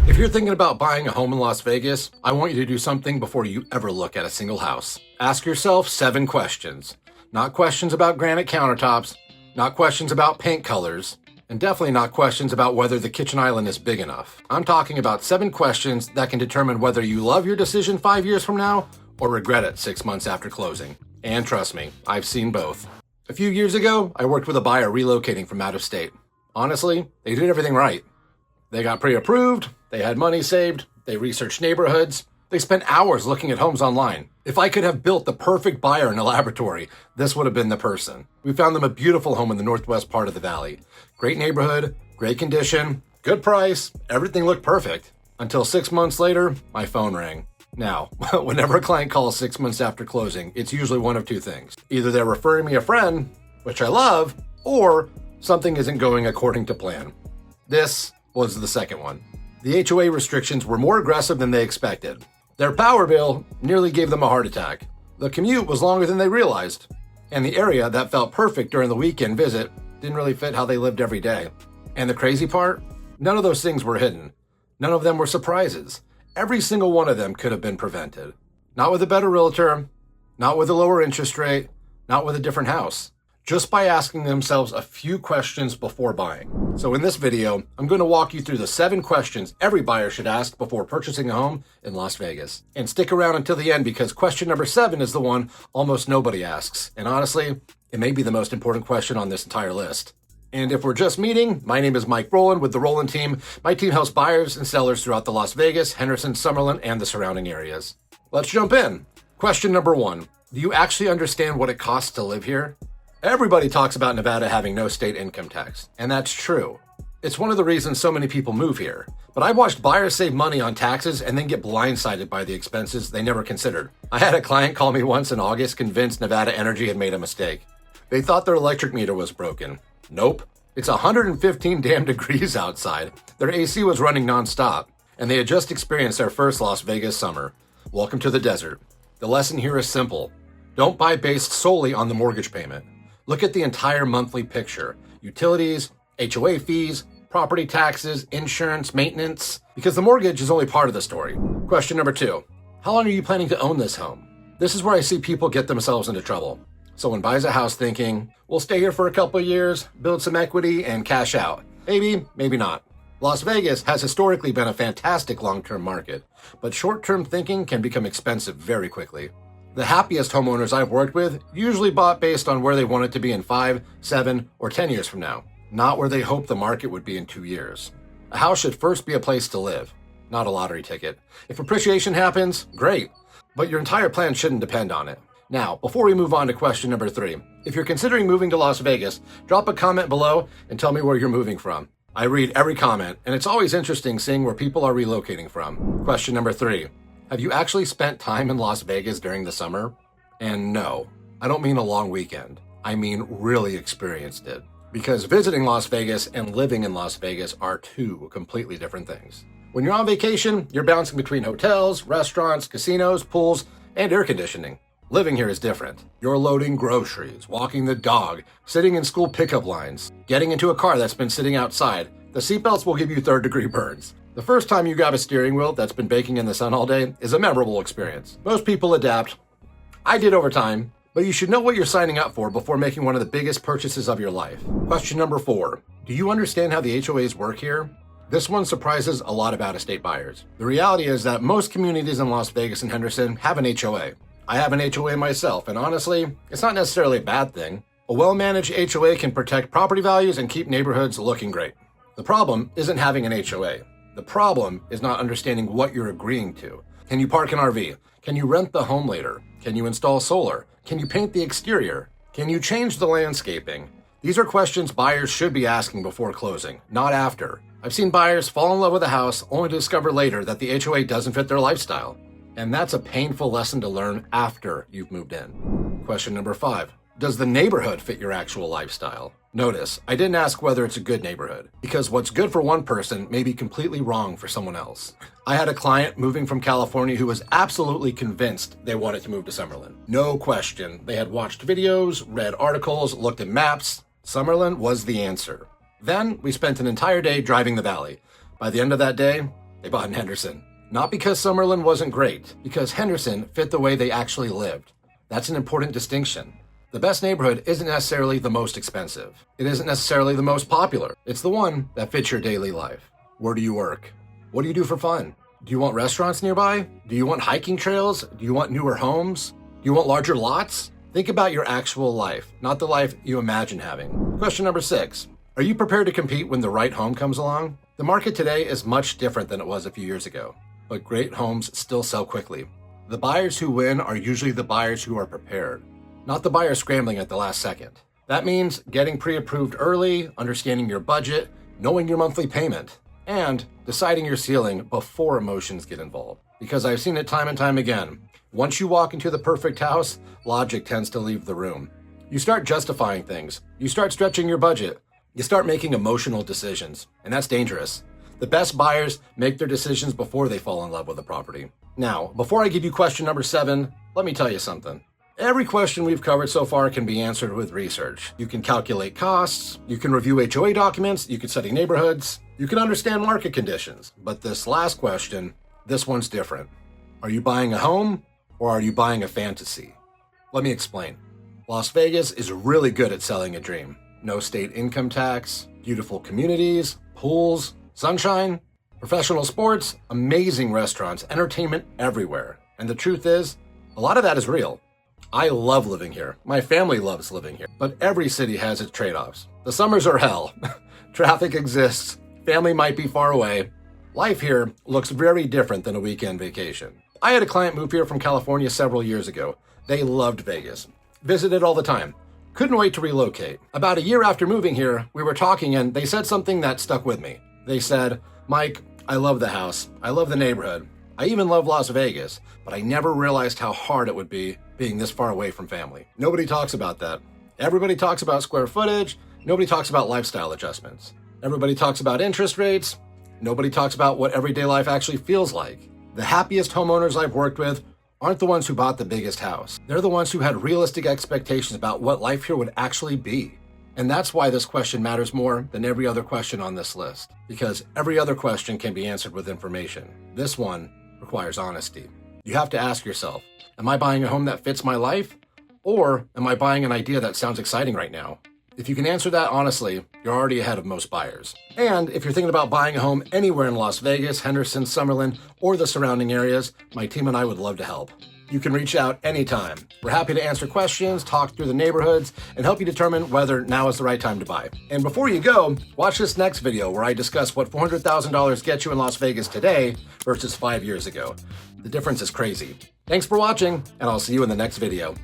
If you're thinking about buying a home in Las Vegas, I want you to do something before you ever look at a single house. Ask yourself 7 questions. Not questions about granite countertops, not questions about paint colors, and definitely not questions about whether the kitchen island is big enough. I'm talking about 7 questions that can determine whether you love your decision 5 years from now or regret it 6 months after closing. And trust me, I've seen both. A few years ago, I worked with a buyer relocating from out of state. Honestly, they did everything right. They got pre-approved, they had money saved, they researched neighborhoods, they spent hours looking at homes online. If I could have built the perfect buyer in a laboratory, this would have been the person. We found them a beautiful home in the northwest part of the valley. Great neighborhood, great condition, good price, everything looked perfect. Until 6 months later, my phone rang. Now, whenever a client calls 6 months after closing, it's usually one of 2 things. Either they're referring me a friend, which I love, or something isn't going according to plan. This was the second one. The HOA restrictions were more aggressive than they expected. Their power bill nearly gave them a heart attack. The commute was longer than they realized. And the area that felt perfect during the weekend visit didn't really fit how they lived every day. And the crazy part? None of those things were hidden. None of them were surprises. Every single one of them could have been prevented. Not with a better realtor, not with a lower interest rate, not with a different house. Just by asking themselves a few questions before buying. So in this video, I'm going to walk you through the 7 questions every buyer should ask before purchasing a home in Las Vegas. And stick around until the end because question number 7 is the one almost nobody asks. And honestly, it may be the most important question on this entire list. And if we're just meeting, my name is Mike Roland with the Roland team. My team helps buyers and sellers throughout the Las Vegas, Henderson, Summerlin, and the surrounding areas. Let's jump in. Question number 1. Do you actually understand what it costs to live here? Everybody talks about Nevada having no state income tax, and that's true. It's one of the reasons so many people move here. But I've watched buyers save money on taxes and then get blindsided by the expenses they never considered. I had a client call me once in August convinced Nevada Energy had made a mistake. They thought their electric meter was broken. Nope. It's 115 damn degrees outside. Their AC was running nonstop, and they had just experienced their first Las Vegas summer. Welcome to the desert. The lesson here is simple. Don't buy based solely on the mortgage payment. Look at the entire monthly picture. Utilities, HOA fees, property taxes, insurance, maintenance, because the mortgage is only part of the story. Question number 2. How long are you planning to own this home? This is where I see people get themselves into trouble. Someone buys a house thinking, we'll stay here for a couple of years, build some equity, and cash out. Maybe, maybe not. Las Vegas has historically been a fantastic long-term market, but short-term thinking can become expensive very quickly. The happiest homeowners I've worked with usually bought based on where they want it to be in 5, 7, or 10 years from now, not where they hope the market would be in 2 years. A house should first be a place to live, not a lottery ticket. If appreciation happens, great, but your entire plan shouldn't depend on it. Now, before we move on to question number 3, if you're considering moving to Las Vegas, drop a comment below and tell me where you're moving from. I read every comment, and it's always interesting seeing where people are relocating from. Question number 3. Have you actually spent time in Las Vegas during the summer? And no, I don't mean a long weekend. I mean really experienced it. Because visiting Las Vegas and living in Las Vegas are 2 completely different things. When you're on vacation, you're bouncing between hotels, restaurants, casinos, pools, and air conditioning. Living here is different. You're loading groceries, walking the dog, sitting in school pickup lines, getting into a car that's been sitting outside. The seatbelts will give you 3rd-degree burns. The first time you grab a steering wheel that's been baking in the sun all day is a memorable experience. Most people adapt. I did over time, but you should know what you're signing up for before making one of the biggest purchases of your life. Question number 4. Do you understand how the HOAs work here? This one surprises a lot of out-of-state buyers. The reality is that most communities in Las Vegas and Henderson have an HOA. I have an HOA myself, and honestly, it's not necessarily a bad thing. A well-managed HOA can protect property values and keep neighborhoods looking great. The problem isn't having an HOA. The problem is not understanding what you're agreeing to. Can you park an RV? Can you rent the home later? Can you install solar? Can you paint the exterior? Can you change the landscaping? These are questions buyers should be asking before closing, not after. I've seen buyers fall in love with a house only to discover later that the HOA doesn't fit their lifestyle. And that's a painful lesson to learn after you've moved in. Question number 5. Does the neighborhood fit your actual lifestyle? Notice, I didn't ask whether it's a good neighborhood, because what's good for one person may be completely wrong for someone else. I had a client moving from California who was absolutely convinced they wanted to move to Summerlin. No question. They had watched videos, read articles, looked at maps. Summerlin was the answer. Then we spent an entire day driving the valley. By the end of that day, They bought in Henderson. Not because Summerlin wasn't great, because Henderson fit the way they actually lived. That's an important distinction. The best neighborhood isn't necessarily the most expensive. It isn't necessarily the most popular. It's the one that fits your daily life. Where do you work? What do you do for fun? Do you want restaurants nearby? Do you want hiking trails? Do you want newer homes? Do you want larger lots? Think about your actual life, not the life you imagine having. Question number 6. Are you prepared to compete when the right home comes along? The market today is much different than it was a few years ago, but great homes still sell quickly. The buyers who win are usually the buyers who are prepared, not the buyers scrambling at the last second. That means getting pre-approved early, understanding your budget, knowing your monthly payment, and deciding your ceiling before emotions get involved. Because I've seen it time and time again. Once you walk into the perfect house, logic tends to leave the room. You start justifying things. You start stretching your budget. You start making emotional decisions, and that's dangerous. The best buyers make their decisions before they fall in love with a property. Now, before I give you question number 7, let me tell you something. Every question we've covered so far can be answered with research. You can calculate costs, you can review HOA documents, you can study neighborhoods, you can understand market conditions. But this last question, this one's different. Are you buying a home or are you buying a fantasy? Let me explain. Las Vegas is really good at selling a dream. No state income tax, beautiful communities, pools, sunshine, professional sports, amazing restaurants, entertainment everywhere. And the truth is, a lot of that is real. I love living here. My family loves living here. But every city has its trade-offs. The summers are hell. Traffic exists. Family might be far away. Life here looks very different than a weekend vacation. I had a client move here from California several years ago. They loved Vegas. Visited all the time. Couldn't wait to relocate. About a year after moving here, we were talking and they said something that stuck with me. They said, "Mike, I love the house. I love the neighborhood. I even love Las Vegas, but I never realized how hard it would be being this far away from family." Nobody talks about that. Everybody talks about square footage. Nobody talks about lifestyle adjustments. Everybody talks about interest rates. Nobody talks about what everyday life actually feels like. The happiest homeowners I've worked with aren't the ones who bought the biggest house. They're the ones who had realistic expectations about what life here would actually be. And that's why this question matters more than every other question on this list, because every other question can be answered with information. This one requires honesty. You have to ask yourself, am I buying a home that fits my life? Or am I buying an idea that sounds exciting right now? If you can answer that honestly, you're already ahead of most buyers. And if you're thinking about buying a home anywhere in Las Vegas, Henderson, Summerlin, or the surrounding areas, my team and I would love to help. You can reach out anytime. We're happy to answer questions, talk through the neighborhoods, and help you determine whether now is the right time to buy. And before you go, watch this next video where I discuss what $400,000 gets you in Las Vegas today versus 5 years ago. The difference is crazy. Thanks for watching, and I'll see you in the next video.